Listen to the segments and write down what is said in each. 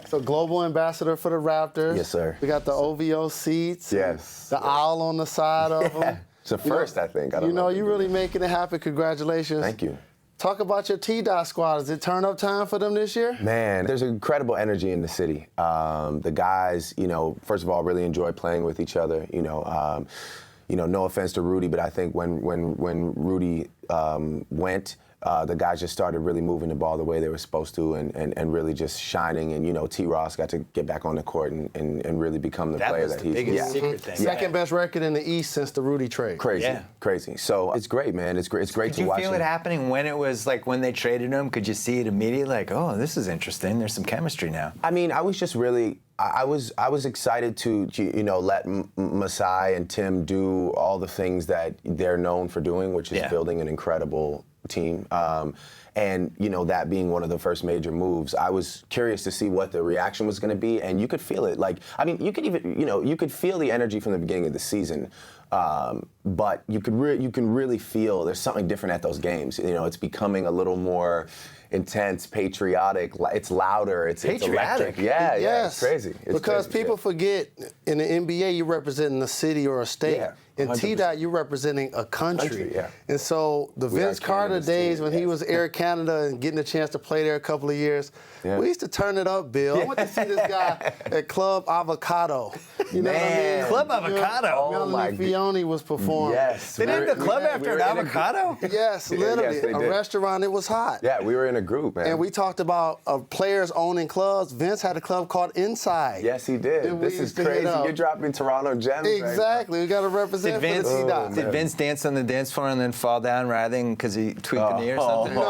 So global ambassador for the Raptors. Yes, sir. We got the OVO seats. Yes. The owl on the side of them. It's a first, I think. I don't you know, know you're really making it happen. Congratulations. Thank you. Talk about your TDOT squad. Is it turn-up time for them this year? Man, there's incredible energy in the city. The guys, first of all, really enjoy playing with each other. No offense to Rudy, but I think when Rudy went, the guys just started really moving the ball the way they were supposed to and really just shining. And, T. Ross got to get back on the court and really become the player that he's. That was the biggest secret thing. Second best record in the East since the Rudy trade. Crazy. So it's great, man. It's great to watch. Did you feel it happening when it was like when they traded him? Could you see it immediately? Like, oh, this is interesting. There's some chemistry now. I mean, I was just really. I was excited to let Masai and Tim do all the things that they're known for doing, which is building an incredible team. And that being one of the first major moves, I was curious to see what the reaction was going to be, and you could feel it. You could even you could feel the energy from the beginning of the season. But you can really feel there's something different at those games. It's becoming a little more intense, patriotic. It's louder. It's electric. Yeah, it's crazy. Because people forget in the NBA you're representing a city or a state. Yeah. In TDOT, you're representing a country. Yeah. And so the Vince Carter days when he was Air Canada and getting a chance to play there a couple of years, we used to turn it up, Bill. I went to see this guy at Club Avocado. You know what I mean? Club Avocado. Melanie Fione was performing. Yes. They named the club after an avocado? Yes, literally. Yes, they a did. restaurant, it was hot. Yeah, we were in a group, man. And we talked about players owning clubs. Vince had a club called Inside. Yes, he did. This is crazy. You're dropping Toronto gems. Exactly. We got to represent for the TDOT. Did Vince dance on the dance floor and then fall down writhing because he tweaked a knee or something? No,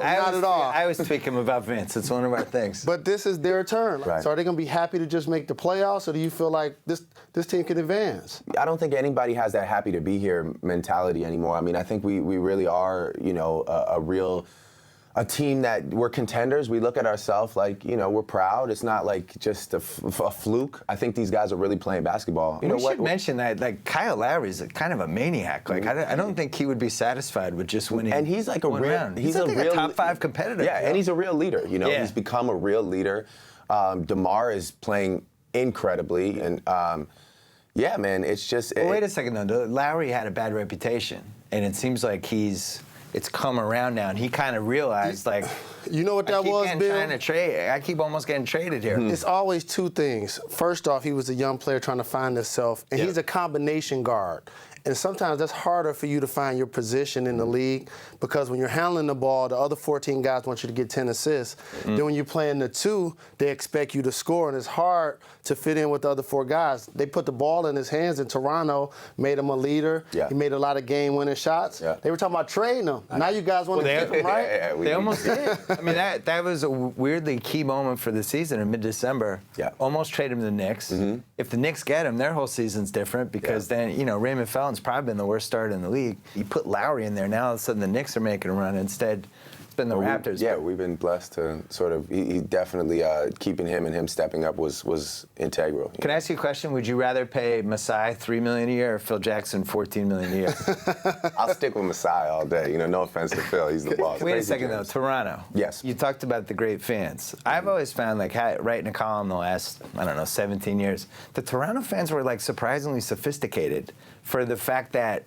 not at all. I always tweak him about Vince. It's one of our things. But this is their turn. Right. So are they going to be happy to just make the playoffs, or do you feel like this team can advance? I don't think anybody has that happy to be here mentality anymore. I mean, I think we really are, a team that we're contenders. We look at ourselves like, we're proud. It's not like just a fluke. I think these guys are really playing basketball. We should mention that, like, Kyle Lowry's kind of a maniac. Like, I don't think he would be satisfied with just winning. And he's like a real, round. He's a top 5 competitor. Yeah, and he's a real leader. He's become a real leader. DeMar is playing incredibly, and yeah, man, it's just. Well, wait a second though. Lowry had a bad reputation, and it seems like it's come around now, and he kind of realized, like, you know what that was, Bill? I keep almost getting traded here. It's always two things. First off, he was a young player trying to find himself, and he's a combination guard. And sometimes that's harder for you to find your position in the league because when you're handling the ball, the other 14 guys want you to get 10 assists. Then when you're playing the 2, they expect you to score, and it's hard to fit in with the other 4 guys. They put the ball in his hands in Toronto, made him a leader. Yeah. He made a lot of game-winning shots. Yeah. They were talking about trading him. Now you guys want to keep him, right? They almost did. I mean, that was a weirdly key moment for the season in mid-December. Yeah. Almost trade him to the Knicks. If the Knicks get him, their whole season's different because then, Raymond Felton's probably been the worst starter in the league. You put Lowry in there, now all of a sudden the Knicks are making a run. Instead, it's been the Raptors. We've been blessed to sort of, he definitely, keeping him and him stepping up was integral. Can I ask you a question? Would you rather pay Masai $3 million a year or Phil Jackson $14 million a year? I'll stick with Masai all day. No offense to Phil, he's the boss. Wait a second, though. Toronto. Yes. You talked about the great fans. I've always found, like, writing a column the last, 17 years, the Toronto fans were, like, surprisingly sophisticated for the fact that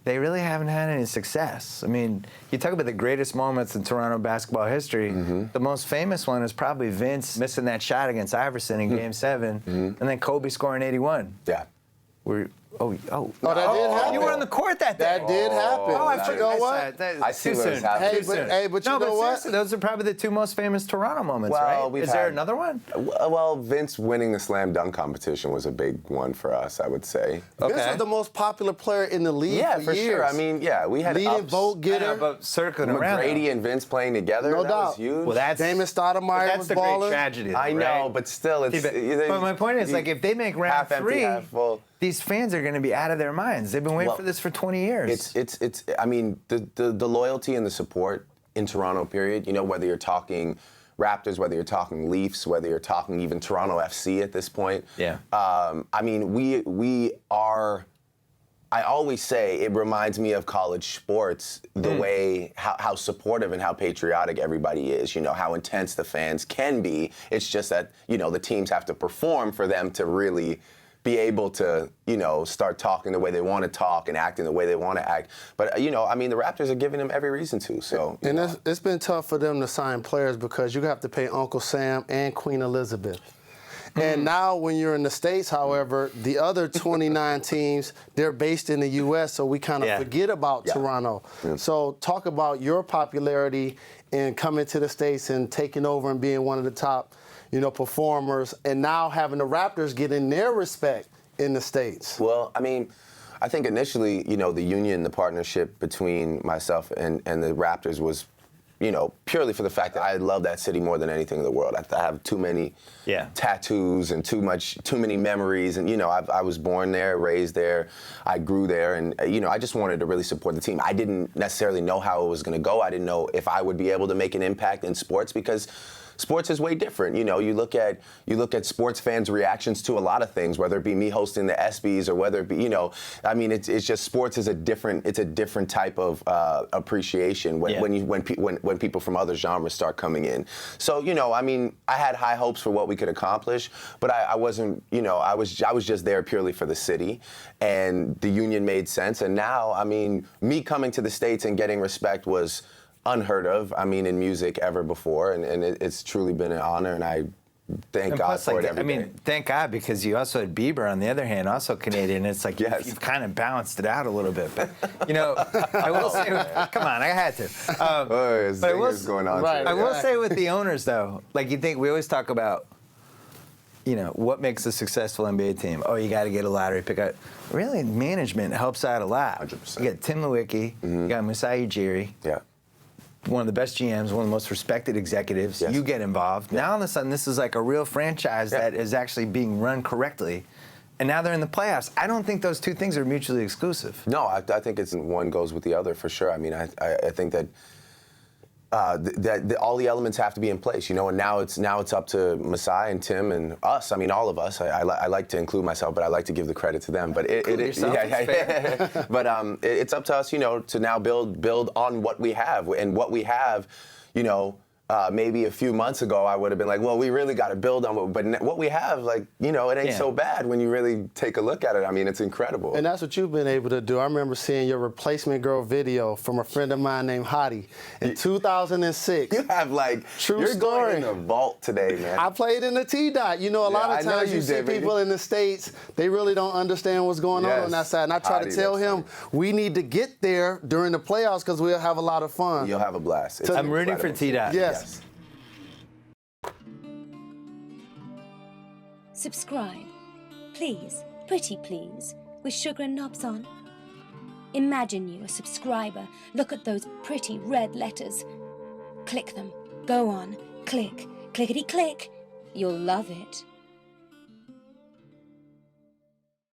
they really haven't had any success. I mean, you talk about the greatest moments in Toronto basketball history. The most famous one is probably Vince missing that shot against Iverson in Game 7, and then Kobe scoring 81. Yeah. That did happen. You were on the court that day. That did happen. Oh, I forgot. I see what was Hey, happening. but you know what? Seriously, those are probably the 2 most famous Toronto moments, right? Is there another one? Well, Vince winning the slam dunk competition was a big one for us, I would say. Vince was the most popular player in the league for years. Sure. I mean, we had leading vote getter. But circling around. McGrady and Vince playing together, no that doubt. was huge. Well, that's Damon Stoudemire was the balling. great tragedy. I know, but still, it's. But my point is, like, if they make round half empty, 3, half full. These fans are going to be out of their minds. They've been waiting for this for 20 years. It's. I mean, the loyalty and the support in Toronto. Period. Whether you're talking Raptors, whether you're talking Leafs, whether you're talking even Toronto FC at this point. Yeah. I mean, we are I always say it reminds me of college sports, the way, how supportive and how patriotic everybody is, you know, how intense the fans can be. It's just that, you know, the teams have to perform for them to really be able to, you know, start talking the way they want to talk and acting the way they want to act. But, you know, I mean, the Raptors are giving them every reason to. So, and it's been tough for them to sign players because you have to pay Uncle Sam and Queen Elizabeth. And now when you're in the States, however, the other 29 teams, they're based in the U.S., so we kind of forget about Toronto. So talk about your popularity in coming to the States and taking over and being one of the top, you know, performers, and now having the Raptors getting their respect in the States. Well, I mean, I think initially, you know, the union, the partnership between myself and the Raptors was, you know, purely for the fact that I love that city more than anything in the world. I have too many tattoos and too many memories. And, you know, I was born there, raised there, I grew there. And, you know, I just wanted to really support the team. I didn't necessarily know how it was going to go. I didn't know if I would be able to make an impact in sports because sports is way different. You know, you look at sports fans' reactions to a lot of things, whether it be me hosting the ESPYs or whether it be, you know, I mean, it's just sports is a different type of appreciation when people from other genres start coming in. So, you know, I mean, I had high hopes for what we could accomplish, but I wasn't, you know, I was just there purely for the city, and the union made sense. And now, I mean, me coming to the States and getting respect was unheard of, I mean, in music ever before, and it's truly been an honor, and I thank God for it every day. I mean, thank God, because you also had Bieber on the other hand, also Canadian. It's like you've kind of balanced it out a little bit. But, you know, I will say, come on, I had to. But I will, going on I will say with the owners, though, like you think, we always talk about, you know, what makes a successful NBA team? Oh, you got to get a lottery pick out. Really, management helps out a lot. 100%. You got Tim Lewicki, you got Masai Ujiri. Yeah. One of the best GMs, one of the most respected executives. Yes. You get involved. Now all of a sudden, this is like a real franchise that is actually being run correctly. And now they're in the playoffs. I don't think those two things are mutually exclusive. No, I think it's one goes with the other for sure. I mean, I think that all the elements have to be in place, you know. And now it's up to Masai and Tim and us. I mean, all of us. I like to include myself, but I like to give the credit to them. But it's up to us, you know, to now build on what we have, and what we have, you know. Maybe a few months ago, I would have been like, well, we really got to build on what we have, like, you know, it ain't so bad when you really take a look at it. I mean, it's incredible. And that's what you've been able to do. I remember seeing your Replacement Girl video from a friend of mine named Hottie in 2006. You have, like, True you're story. Going in the vault today, man. I played in the TDOT. You know, a lot of times you see people in the States, they really don't understand what's going on that side. And I try to tell him, we need to get there during the playoffs because we'll have a lot of fun. You'll have a blast. It's I'm rooting for TDOT. Yes. Subscribe, please, pretty please, with sugar and knobs on. Imagine you a subscriber. Look at those pretty red letters. Click them. Go on. Click. Clickety click. You'll love it.